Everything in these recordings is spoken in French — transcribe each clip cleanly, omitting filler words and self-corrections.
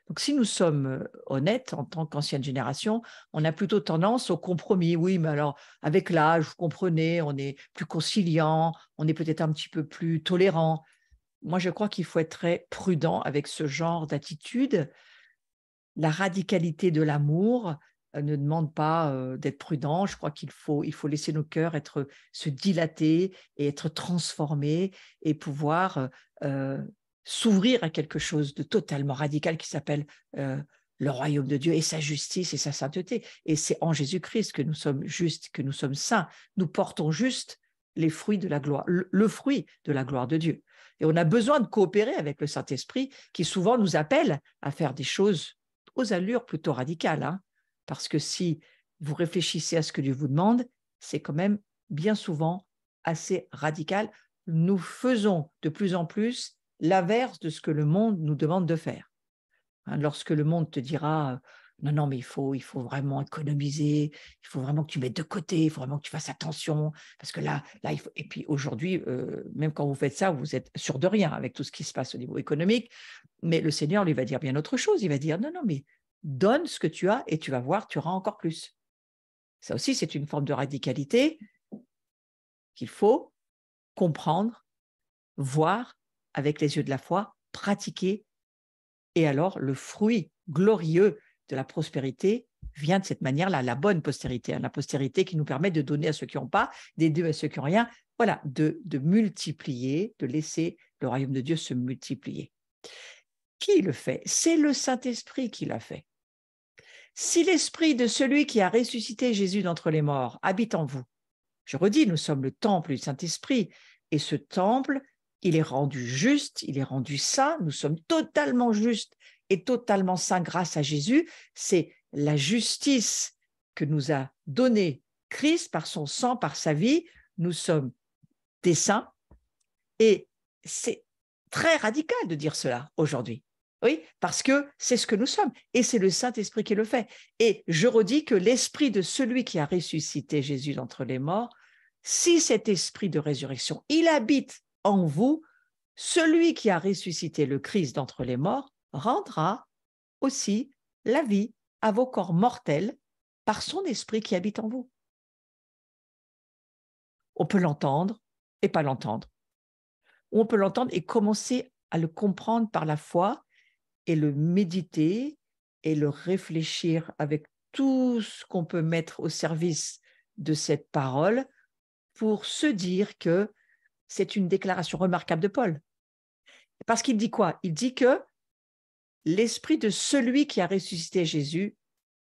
Donc, si nous sommes honnêtes en tant qu'ancienne génération, on a plutôt tendance au compromis. Oui, mais alors, avec l'âge, vous comprenez, on est plus conciliant, on est peut-être un petit peu plus tolérant. Moi, je crois qu'il faut être très prudent avec ce genre d'attitude. La radicalité de l'amour ne demande pas d'être prudent. Je crois qu'il faut laisser nos cœurs se dilater et être transformés et pouvoir s'ouvrir à quelque chose de totalement radical qui s'appelle le royaume de Dieu et sa justice et sa sainteté. Et c'est en Jésus-Christ que nous sommes justes, que nous sommes saints. Nous portons juste les fruits de la gloire, le fruit de la gloire de Dieu. Et on a besoin de coopérer avec le Saint-Esprit qui souvent nous appelle à faire des choses aux allures plutôt radicales, hein, parce que si vous réfléchissez à ce que Dieu vous demande, c'est quand même bien souvent assez radical. Nous faisons de plus en plus l'inverse de ce que le monde nous demande de faire. Hein, lorsque le monde te dira non, non, mais il faut vraiment économiser, il faut vraiment que tu mettes de côté, il faut vraiment que tu fasses attention, parce que là il faut... Et puis aujourd'hui, même quand vous faites ça, vous êtes sûr de rien avec tout ce qui se passe au niveau économique, mais le Seigneur lui va dire bien autre chose, il va dire non, non, mais donne ce que tu as et tu vas voir, tu auras encore plus. Ça aussi, c'est une forme de radicalité qu'il faut comprendre, voir avec les yeux de la foi, pratiquer, et alors le fruit glorieux de la prospérité vient de cette manière-là, la bonne postérité, hein, la postérité qui nous permet de donner à ceux qui n'ont pas, d'aider à ceux qui n'ont rien, voilà, de multiplier, de laisser le royaume de Dieu se multiplier. Qui le fait? C'est le Saint-Esprit qui l'a fait. Si l'esprit de celui qui a ressuscité Jésus d'entre les morts habite en vous, je redis, nous sommes le temple du Saint-Esprit, et ce temple, il est rendu juste, il est rendu saint, nous sommes totalement justes et totalement saints grâce à Jésus. C'est la justice que nous a donnée Christ par son sang, par sa vie. Nous sommes des saints, et c'est très radical de dire cela aujourd'hui. Oui, parce que c'est ce que nous sommes, et c'est le Saint-Esprit qui le fait. Et je redis que l'esprit de celui qui a ressuscité Jésus d'entre les morts, si cet esprit de résurrection, il habite en vous, celui qui a ressuscité le Christ d'entre les morts rendra aussi la vie à vos corps mortels par son esprit qui habite en vous. On peut l'entendre et pas l'entendre. On peut l'entendre et commencer à le comprendre par la foi et le méditer et le réfléchir avec tout ce qu'on peut mettre au service de cette parole pour se dire que c'est une déclaration remarquable de Paul. Parce qu'il dit quoi? Il dit que l'esprit de celui qui a ressuscité Jésus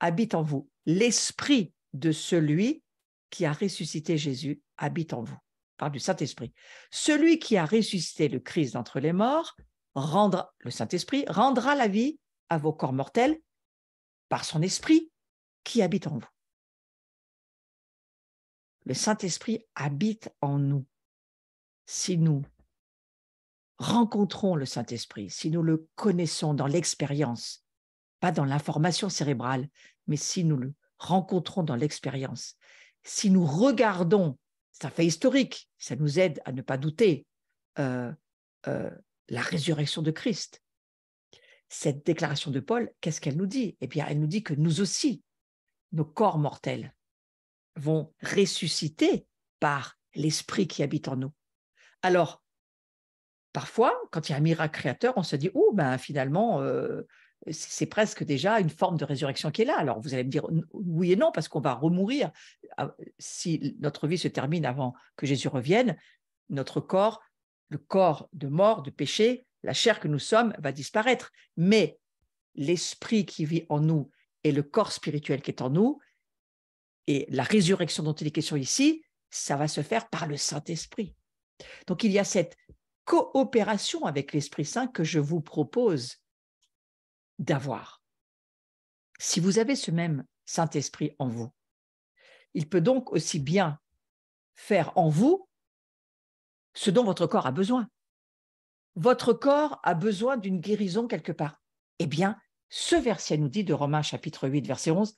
habite en vous. L'esprit de celui qui a ressuscité Jésus habite en vous. Par du Saint-Esprit. Celui qui a ressuscité le Christ d'entre les morts, le Saint-Esprit, rendra la vie à vos corps mortels par son esprit qui habite en vous. Le Saint-Esprit habite en nous. Si nous rencontrons le Saint-Esprit, si nous le connaissons dans l'expérience, pas dans l'information cérébrale, mais si nous le rencontrons dans l'expérience, si nous regardons, c'est un fait historique, ça nous aide à ne pas douter, la résurrection de Christ. Cette déclaration de Paul, qu'est-ce qu'elle nous dit? Eh bien, elle nous dit que nous aussi, nos corps mortels vont ressusciter par l'esprit qui habite en nous. Alors, parfois, quand il y a un miracle créateur, on se dit, oh, ben finalement, c'est presque déjà une forme de résurrection qui est là. Alors, vous allez me dire oui et non, parce qu'on va remourir. Si notre vie se termine avant que Jésus revienne, notre corps, le corps de mort, de péché, la chair que nous sommes va disparaître. Mais l'esprit qui vit en nous et le corps spirituel qui est en nous, et la résurrection dont il est question ici, ça va se faire par le Saint-Esprit. Donc, il y a cette coopération avec l'Esprit Saint que je vous propose d'avoir. Si vous avez ce même Saint-Esprit en vous, il peut donc aussi bien faire en vous ce dont votre corps a besoin. Votre corps a besoin d'une guérison quelque part. Eh bien, ce verset nous dit de Romains chapitre 8, verset 11,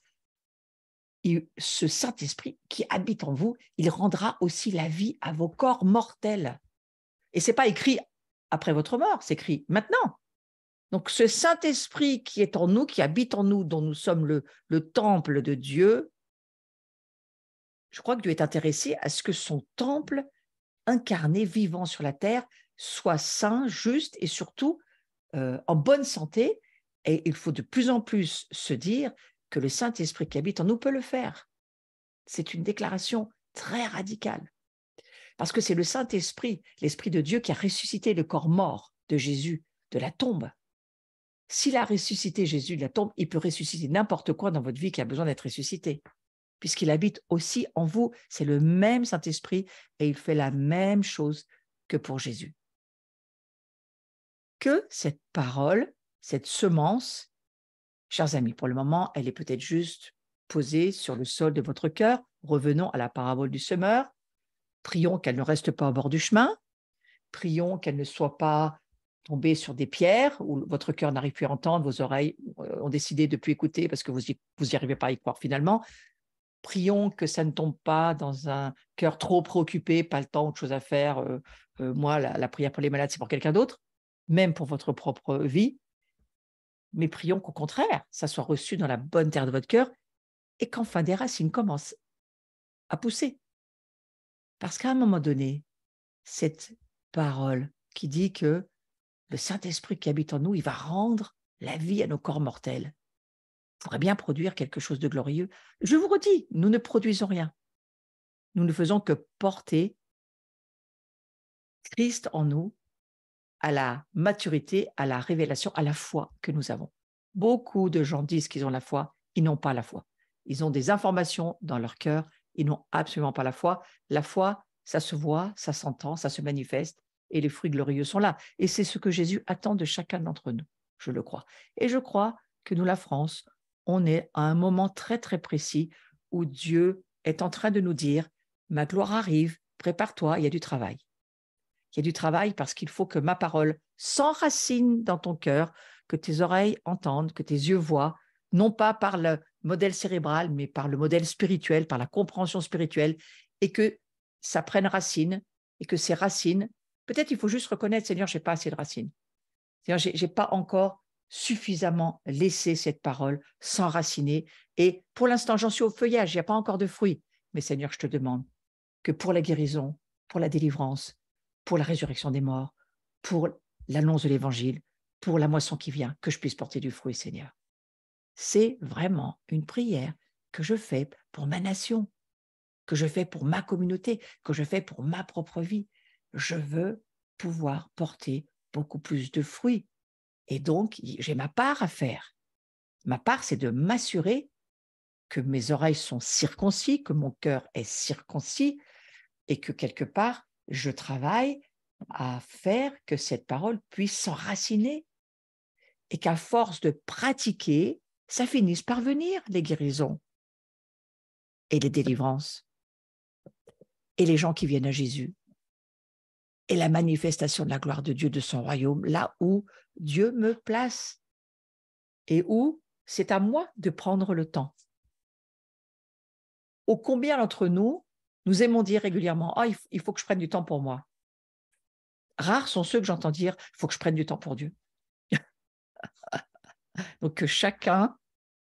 ce Saint-Esprit qui habite en vous, il rendra aussi la vie à vos corps mortels. Et ce n'est pas écrit après votre mort, c'est écrit maintenant. Donc, ce Saint-Esprit qui est en nous, qui habite en nous, dont nous sommes le temple de Dieu, je crois que Dieu est intéressé à ce que son temple, incarné, vivant sur la terre, soit saint, juste et surtout en bonne santé. Et il faut de plus en plus se dire que le Saint-Esprit qui habite en nous peut le faire. C'est une déclaration très radicale. Parce que c'est le Saint-Esprit, l'Esprit de Dieu, qui a ressuscité le corps mort de Jésus de la tombe. S'il a ressuscité Jésus de la tombe, il peut ressusciter n'importe quoi dans votre vie qui a besoin d'être ressuscité, puisqu'il habite aussi en vous. C'est le même Saint-Esprit et il fait la même chose que pour Jésus. Que cette parole, cette semence, chers amis, pour le moment, elle est peut-être juste posée sur le sol de votre cœur. Revenons à la parabole du semeur. Prions qu'elle ne reste pas au bord du chemin. Prions qu'elle ne soit pas tombée sur des pierres où votre cœur n'arrive plus à entendre, vos oreilles ont décidé de ne plus écouter parce que vous n'y arrivez pas à y croire finalement. Prions que ça ne tombe pas dans un cœur trop préoccupé, pas le temps, autre chose à faire. Moi, la prière pour les malades, c'est pour quelqu'un d'autre, même pour votre propre vie. Mais prions qu'au contraire, ça soit reçu dans la bonne terre de votre cœur et qu'enfin des racines commencent à pousser. Parce qu'à un moment donné, cette parole qui dit que le Saint-Esprit qui habite en nous, il va rendre la vie à nos corps mortels, pourrait bien produire quelque chose de glorieux. Je vous redis, nous ne produisons rien. Nous ne faisons que porter Christ en nous à la maturité, à la révélation, à la foi que nous avons. Beaucoup de gens disent qu'ils ont la foi, ils n'ont pas la foi. Ils ont des informations dans leur cœur, ils n'ont absolument pas la foi. La foi, ça se voit, ça s'entend, ça se manifeste, et les fruits glorieux sont là. Et c'est ce que Jésus attend de chacun d'entre nous, je le crois. Et je crois que nous, la France, on est à un moment très, très précis où Dieu est en train de nous dire, ma gloire arrive, prépare-toi, il y a du travail. Il y a du travail parce qu'il faut que ma parole s'enracine dans ton cœur, que tes oreilles entendent, que tes yeux voient, non pas par le modèle cérébral, mais par le modèle spirituel, par la compréhension spirituelle, et que ça prenne racine, et que ces racines, peut-être il faut juste reconnaître, Seigneur, je n'ai pas assez de racines. Seigneur, je n'ai pas encore suffisamment laissé cette parole s'enraciner, et pour l'instant, j'en suis au feuillage, il n'y a pas encore de fruits. Mais Seigneur, je te demande que pour la guérison, pour la délivrance, pour la résurrection des morts, pour l'annonce de l'Évangile, pour la moisson qui vient, que je puisse porter du fruit, Seigneur. C'est vraiment une prière que je fais pour ma nation, que je fais pour ma communauté, que je fais pour ma propre vie. Je veux pouvoir porter beaucoup plus de fruits. Et donc, j'ai ma part à faire. Ma part, c'est de m'assurer que mes oreilles sont circoncis, que mon cœur est circoncis et que quelque part, je travaille à faire que cette parole puisse s'enraciner et qu'à force de pratiquer, ça finisse par venir, les guérisons et les délivrances et les gens qui viennent à Jésus et la manifestation de la gloire de Dieu, de son royaume, là où Dieu me place et où c'est à moi de prendre le temps. Ô combien d'entre nous, nous aimons dire régulièrement « Ah, il faut que je prenne du temps pour moi ». Rares sont ceux que j'entends dire « Il faut que je prenne du temps pour Dieu ». Donc, que chacun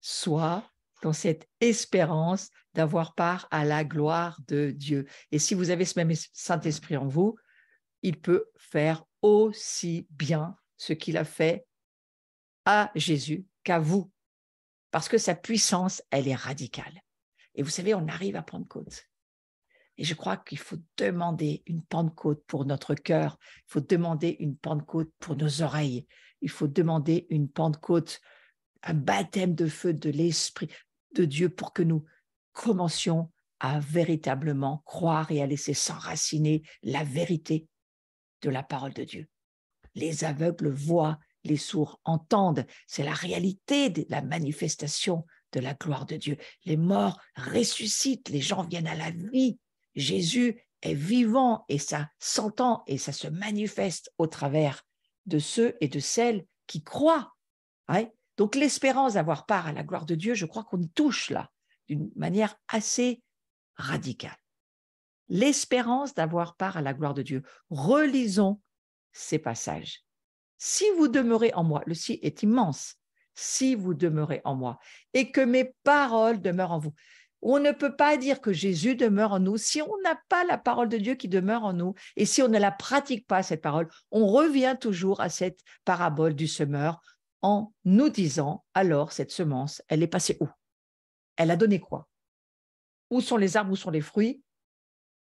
soit dans cette espérance d'avoir part à la gloire de Dieu. Et si vous avez ce même Saint-Esprit en vous, il peut faire aussi bien ce qu'il a fait à Jésus qu'à vous, parce que sa puissance, elle est radicale. Et vous savez, on arrive à Pentecôte. Et je crois qu'il faut demander une Pentecôte pour notre cœur, il faut demander une Pentecôte pour nos oreilles, il faut demander une Pentecôte, un baptême de feu de l'Esprit de Dieu pour que nous commencions à véritablement croire et à laisser s'enraciner la vérité de la parole de Dieu. Les aveugles voient, les sourds entendent, c'est la réalité de la manifestation de la gloire de Dieu. Les morts ressuscitent, les gens viennent à la vie. Jésus est vivant et ça s'entend et ça se manifeste au travers de ceux et de celles qui croient. Ouais. Donc l'espérance d'avoir part à la gloire de Dieu, je crois qu'on y touche là d'une manière assez radicale. L'espérance d'avoir part à la gloire de Dieu. Relisons ces passages. Si vous demeurez en moi, le si est immense, si vous demeurez en moi et que mes paroles demeurent en vous. On ne peut pas dire que Jésus demeure en nous si on n'a pas la parole de Dieu qui demeure en nous et si on ne la pratique pas, cette parole. On revient toujours à cette parabole du semeur en nous disant, alors cette semence, elle est passée où? Elle a donné quoi? Où sont les arbres, où sont les fruits?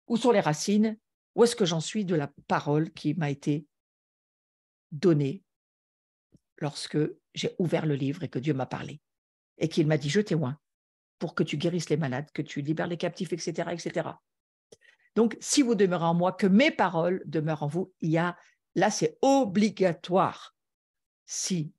Où sont les racines? Où est-ce que j'en suis de la parole qui m'a été donnée lorsque j'ai ouvert le livre et que Dieu m'a parlé et qu'il m'a dit, je t'éoins pour que tu guérisses les malades, que tu libères les captifs, etc., etc. Donc, si vous demeurez en moi, que mes paroles demeurent en vous, là, c'est obligatoire. Si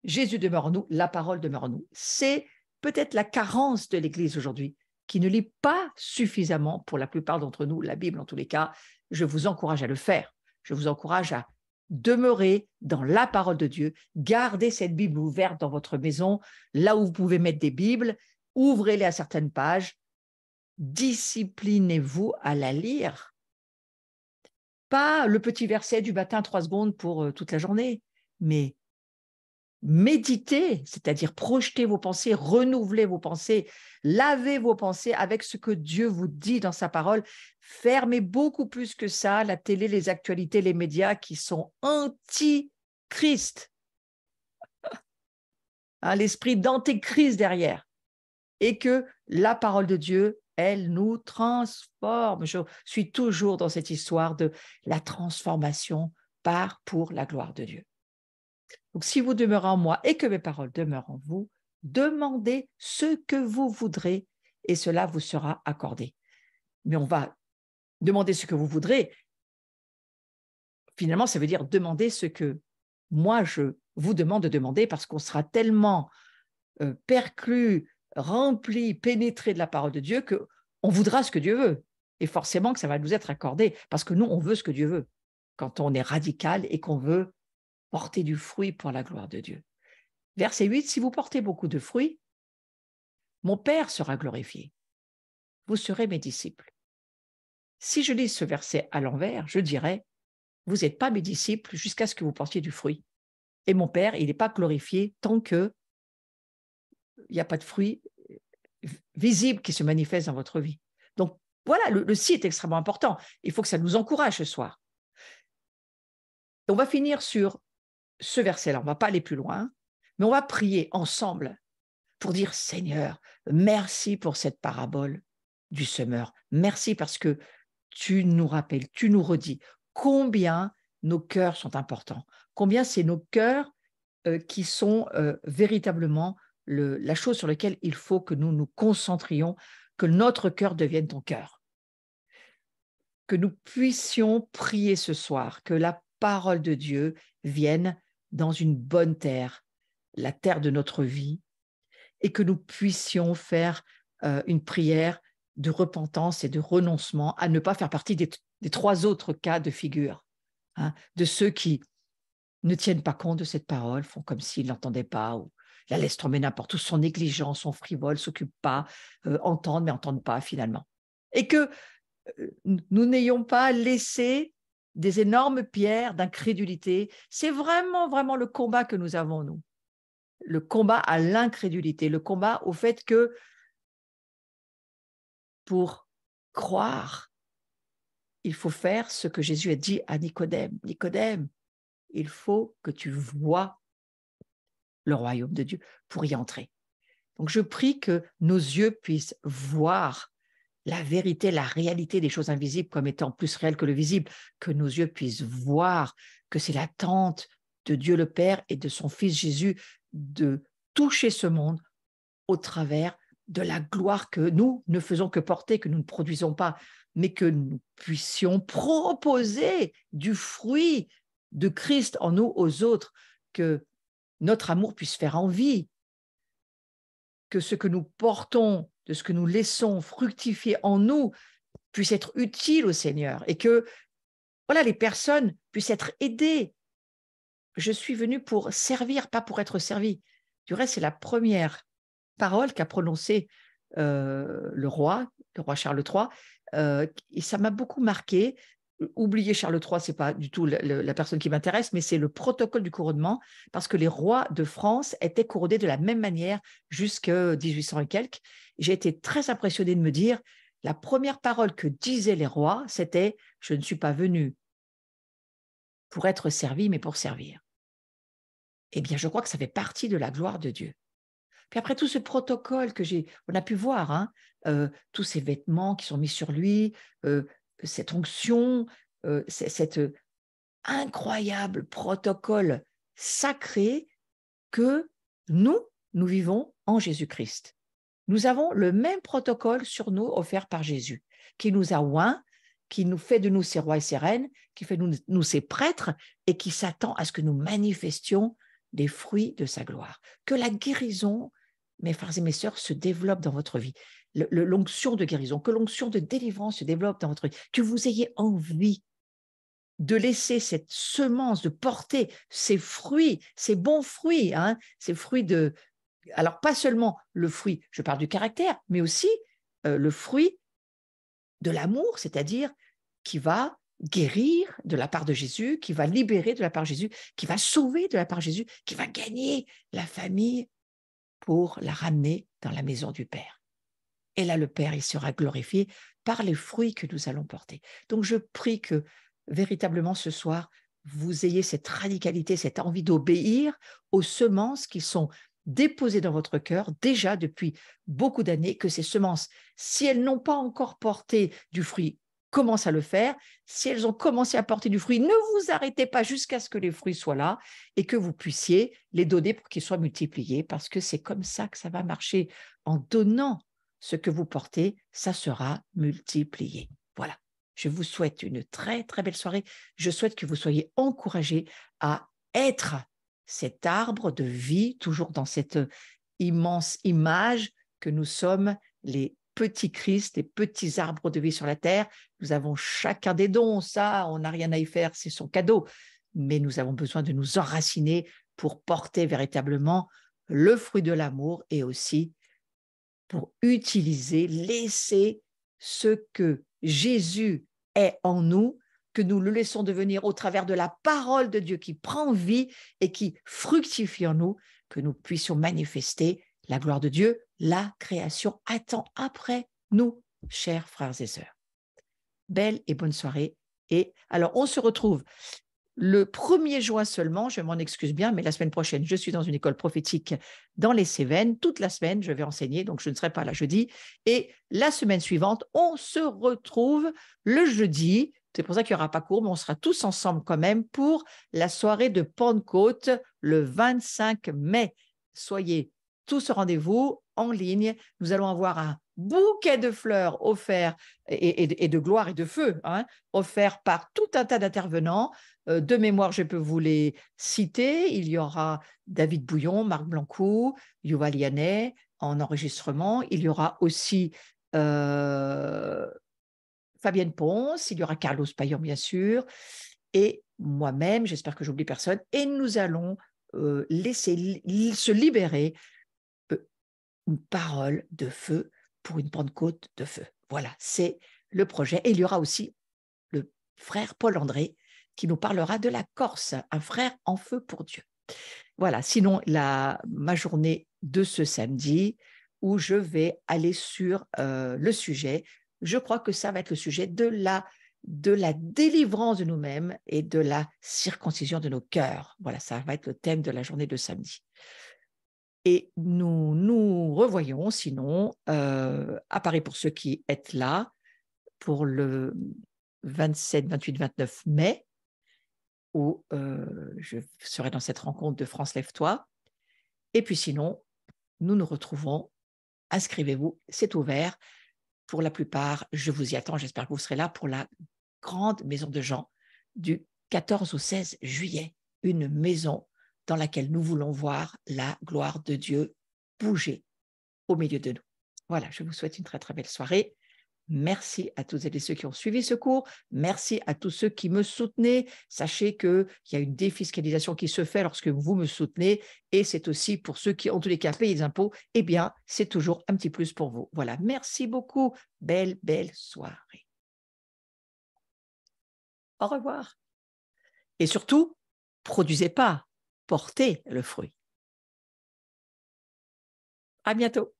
Jésus demeure en nous, la parole demeure en nous. C'est peut-être la carence de l'Église aujourd'hui, qui ne lit pas suffisamment, pour la plupart d'entre nous, la Bible en tous les cas. Je vous encourage à le faire. Je vous encourage à demeurer dans la parole de Dieu. Gardez cette Bible ouverte dans votre maison, là où vous pouvez mettre des Bibles. Ouvrez-les à certaines pages. Disciplinez-vous à la lire. Pas le petit verset du matin, 3 secondes pour toute la journée, mais méditez, c'est-à-dire projetez vos pensées, renouvelez vos pensées, lavez vos pensées avec ce que Dieu vous dit dans sa parole. Fermez beaucoup plus que ça la télé, les actualités, les médias qui sont anti-Christ. L'esprit d'antéchrist derrière. Et que la parole de Dieu, elle nous transforme. Je suis toujours dans cette histoire de la transformation pour la gloire de Dieu. Donc, si vous demeurez en moi et que mes paroles demeurent en vous, demandez ce que vous voudrez et cela vous sera accordé. Mais on va demander ce que vous voudrez. Finalement, ça veut dire demander ce que moi, je vous demande de demander parce qu'on sera tellement perclus, remplis, pénétrés de la parole de Dieu qu'on voudra ce que Dieu veut. Et forcément que ça va nous être accordé parce que nous, on veut ce que Dieu veut. Quand on est radical et qu'on veut porter du fruit pour la gloire de Dieu. Verset 8, si vous portez beaucoup de fruits, mon Père sera glorifié. Vous serez mes disciples. Si je lis ce verset à l'envers, je dirais, vous n'êtes pas mes disciples jusqu'à ce que vous portiez du fruit. Et mon Père, il n'est pas glorifié tant qu'il n'y a pas de fruit visible qui se manifeste dans votre vie. Donc, voilà, le si est extrêmement important. Il faut que ça nous encourage ce soir. On va finir sur ce verset-là. On ne va pas aller plus loin, mais on va prier ensemble pour dire, Seigneur, merci pour cette parabole du semeur. Merci parce que tu nous rappelles, tu nous redis combien nos cœurs sont importants, combien c'est nos cœurs qui sont véritablement la chose sur laquelle il faut que nous nous concentrions, que notre cœur devienne ton cœur. Que nous puissions prier ce soir, que la parole de Dieu vienne dans une bonne terre, la terre de notre vie, et que nous puissions faire une prière de repentance et de renoncement à ne pas faire partie des 3 autres cas de figure, de ceux qui ne tiennent pas compte de cette parole, font comme s'ils ne l'entendaient pas, ou la laissent tomber n'importe où, sont négligents, sont frivoles, ne s'occupent pas, entendent mais n'entendent pas finalement. Et que nous n'ayons pas laissé des énormes pierres d'incrédulité. C'est vraiment, vraiment le combat que nous avons, nous. Le combat à l'incrédulité, le combat au fait que pour croire, il faut faire ce que Jésus a dit à Nicodème. Nicodème, il faut que tu vois le royaume de Dieu pour y entrer. Donc, je prie que nos yeux puissent voir la vérité, la réalité des choses invisibles comme étant plus réelles que le visible, que nos yeux puissent voir que c'est l'attente de Dieu le Père et de son Fils Jésus de toucher ce monde au travers de la gloire que nous ne faisons que porter, que nous ne produisons pas, mais que nous puissions proposer du fruit de Christ en nous aux autres, que notre amour puisse faire envie, que ce que nous portons, de ce que nous laissons fructifier en nous, puisse être utile au Seigneur et que voilà, les personnes puissent être aidées. Je suis venue pour servir, pas pour être servie. Du reste, c'est la première parole qu'a prononcée le roi Charles III, et ça m'a beaucoup marqué. oubliez Charles III, ce n'est pas du tout la personne qui m'intéresse, mais c'est le protocole du couronnement, parce que les rois de France étaient couronnés de la même manière jusqu'à 1800 et quelques. J'ai été très impressionnée de me dire, la première parole que disaient les rois, c'était « Je ne suis pas venu pour être servi, mais pour servir ». Eh bien, je crois que ça fait partie de la gloire de Dieu. Puis après tout ce protocole on a pu voir, hein, tous ces vêtements qui sont mis sur lui, cette onction, cet incroyable protocole sacré que nous vivons en Jésus-Christ. Nous avons le même protocole sur nous offert par Jésus, qui nous a oints, qui nous fait de nous ses rois et ses reines, qui fait de nous ses prêtres et qui s'attend à ce que nous manifestions des fruits de sa gloire. Que la guérison, mes frères et mes sœurs, se développe dans votre vie. L'onction de guérison, que l'onction de délivrance se développe dans votre vie, que vous ayez envie de laisser cette semence, de porter ces fruits, ces bons fruits, hein, ces fruits de... Alors, pas seulement le fruit, je parle du caractère, mais aussi le fruit de l'amour, c'est-à-dire qui va guérir de la part de Jésus, qui va libérer de la part de Jésus, qui va sauver de la part de Jésus, qui va gagner la famille pour la ramener dans la maison du Père. Et là, le Père, il sera glorifié par les fruits que nous allons porter. Donc, je prie que véritablement ce soir, vous ayez cette radicalité, cette envie d'obéir aux semences qui sont déposées dans votre cœur déjà depuis beaucoup d'années, que ces semences, si elles n'ont pas encore porté du fruit, commencent à le faire. Si elles ont commencé à porter du fruit, ne vous arrêtez pas jusqu'à ce que les fruits soient là et que vous puissiez les donner pour qu'ils soient multipliés, parce que c'est comme ça que ça va marcher. En donnant ce que vous portez, ça sera multiplié. Voilà. Je vous souhaite une très, très belle soirée. Je souhaite que vous soyez encouragés à être cet arbre de vie, toujours dans cette immense image que nous sommes les petits Christ, les petits arbres de vie sur la terre. Nous avons chacun des dons, ça, on n'a rien à y faire, c'est son cadeau. Mais nous avons besoin de nous enraciner pour porter véritablement le fruit de l'amour et aussi pour utiliser, laisser ce que Jésus est en nous, que nous le laissons devenir au travers de la parole de Dieu qui prend vie et qui fructifie en nous, que nous puissions manifester la gloire de Dieu. La création attend après nous, chers frères et sœurs. Belle et bonne soirée. Et alors, on se retrouve le 1er juin seulement, je m'en excuse bien, mais la semaine prochaine, je suis dans une école prophétique dans les Cévennes. Toute la semaine, je vais enseigner, donc je ne serai pas là jeudi. Et la semaine suivante, on se retrouve le jeudi. C'est pour ça qu'il n'y aura pas cours, mais on sera tous ensemble quand même pour la soirée de Pentecôte le 25 mai. Soyez tous au rendez-vous en ligne. Nous allons avoir un bouquet de fleurs offert et de gloire et de feu, hein, offert par tout un tas d'intervenants. De mémoire, je peux vous les citer. Il y aura David Bouillon, Marc Blancou, Yuval Yannet en enregistrement. Il y aura aussi Fabienne Ponce, il y aura Carlos Payan, bien sûr, et moi-même, j'espère que j'oublie personne. Et nous allons laisser se libérer une parole de feu pour une Pentecôte de feu. Voilà, c'est le projet. Et il y aura aussi le frère Paul-André qui nous parlera de la Corse, un frère en feu pour Dieu. Voilà, sinon, ma journée de ce samedi où je vais aller sur le sujet, je crois que ça va être le sujet de la délivrance de nous-mêmes et de la circoncision de nos cœurs. Voilà, ça va être le thème de la journée de samedi. Et nous nous revoyons, sinon, à Paris pour ceux qui êtes là, pour le 27, 28, 29 mai, où je serai dans cette rencontre de France Lève-toi. Et puis sinon, nous nous retrouvons. Inscrivez-vous, c'est ouvert. Pour la plupart, je vous y attends. J'espère que vous serez là pour la grande maison de Jean du 14 au 16 juillet. Une maison dans laquelle nous voulons voir la gloire de Dieu bouger au milieu de nous. Voilà, je vous souhaite une très, très belle soirée. Merci à toutes et ceux qui ont suivi ce cours. Merci à tous ceux qui me soutenaient. Sachez qu'il y a une défiscalisation qui se fait lorsque vous me soutenez. Et c'est aussi pour ceux qui, en tous les cas, payent les impôts. Eh bien, c'est toujours un petit plus pour vous. Voilà, merci beaucoup. Belle, belle soirée. Au revoir. Et surtout, produisez pas, portez le fruit. À bientôt.